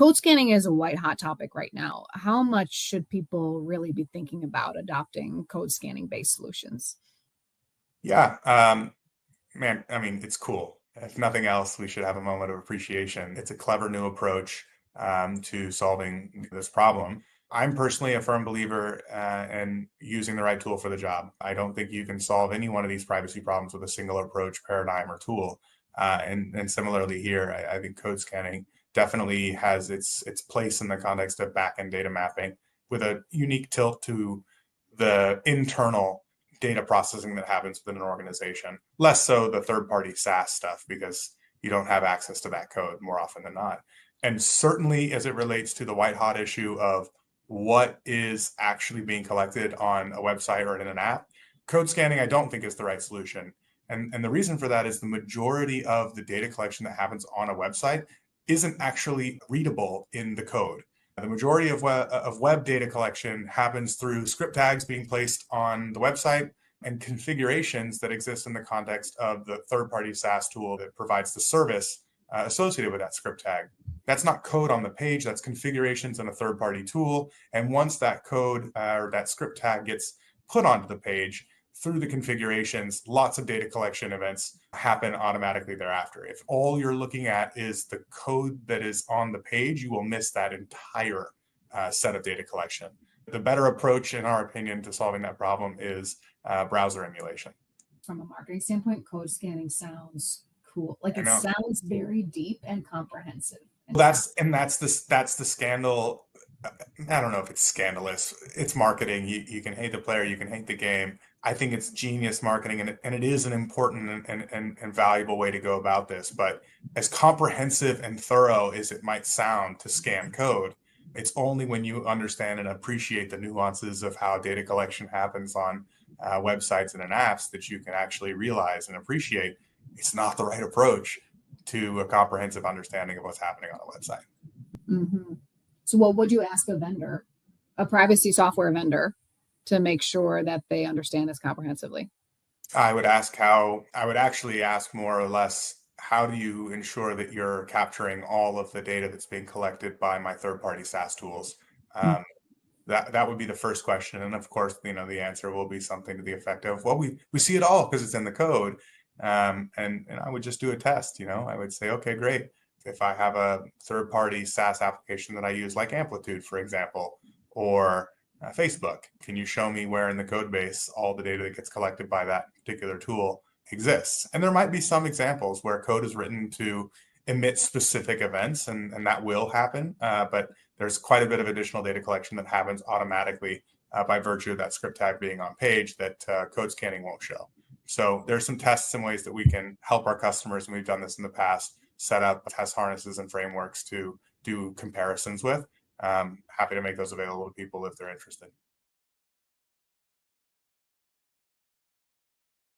Code scanning is a white hot topic right now. How much should people really be thinking about adopting code scanning based solutions? Yeah, man, I mean, it's cool. If nothing else, we should have a moment of appreciation. It's a clever new approach to solving this problem. I'm personally a firm believer in using the right tool for the job. I don't think you can solve any one of these privacy problems with a single approach, paradigm, or tool. And similarly here, I think code scanning definitely has its place in the context of backend data mapping with a unique tilt to the internal data processing that happens within an organization, less so the third-party SaaS stuff because you don't have access to that code more often than not. And certainly as it relates to the white hot issue of what is actually being collected on a website or in an app, code scanning I don't think is the right solution. And the reason for that is the majority of the data collection that happens on a website isn't actually readable in the code. The majority of web data collection happens through script tags being placed on the website and configurations that exist in the context of the third-party SaaS tool that provides the service associated with that script tag. That's not code on the page, that's configurations in a third-party tool. And once that code or that script tag gets put onto the page, through the configurations, lots of data collection events happen automatically thereafter. If all you're looking at is the code that is on the page, you will miss that entire set of data collection. The better approach, in our opinion, to solving that problem is browser emulation. From a marketing standpoint, code scanning sounds cool. Like I it know. sounds very deep and comprehensive. That's the scandal. I don't know if it's scandalous. It's marketing. You can hate the player, you can hate the game. I think it's genius marketing, and it is an important and valuable way to go about this. But as comprehensive and thorough as it might sound to scan code, it's only when you understand and appreciate the nuances of how data collection happens on websites and in apps that you can actually realize and appreciate it's not the right approach to a comprehensive understanding of what's happening on a website. Mm-hmm. So what would you ask a vendor, a privacy software vendor, to make sure that they understand this comprehensively? I would actually ask more or less, how do you ensure that you're capturing all of the data that's being collected by my third-party SaaS tools? Um, that would be the first question. And of course, the answer will be something to the effect of, well, we see it all because it's in the code. And I would just do a test, I would say, okay, great. If I have a third-party SaaS application that I use, like Amplitude, for example, or Facebook, can you show me where in the code base all the data that gets collected by that particular tool exists? And there might be some examples where code is written to emit specific events, and that will happen. But there's quite a bit of additional data collection that happens automatically by virtue of that script tag being on page that code scanning won't show. So there's some tests and ways that we can help our customers, and we've done this in the past, set up test harnesses and frameworks to do comparisons with. Happy to make those available to people if they're interested.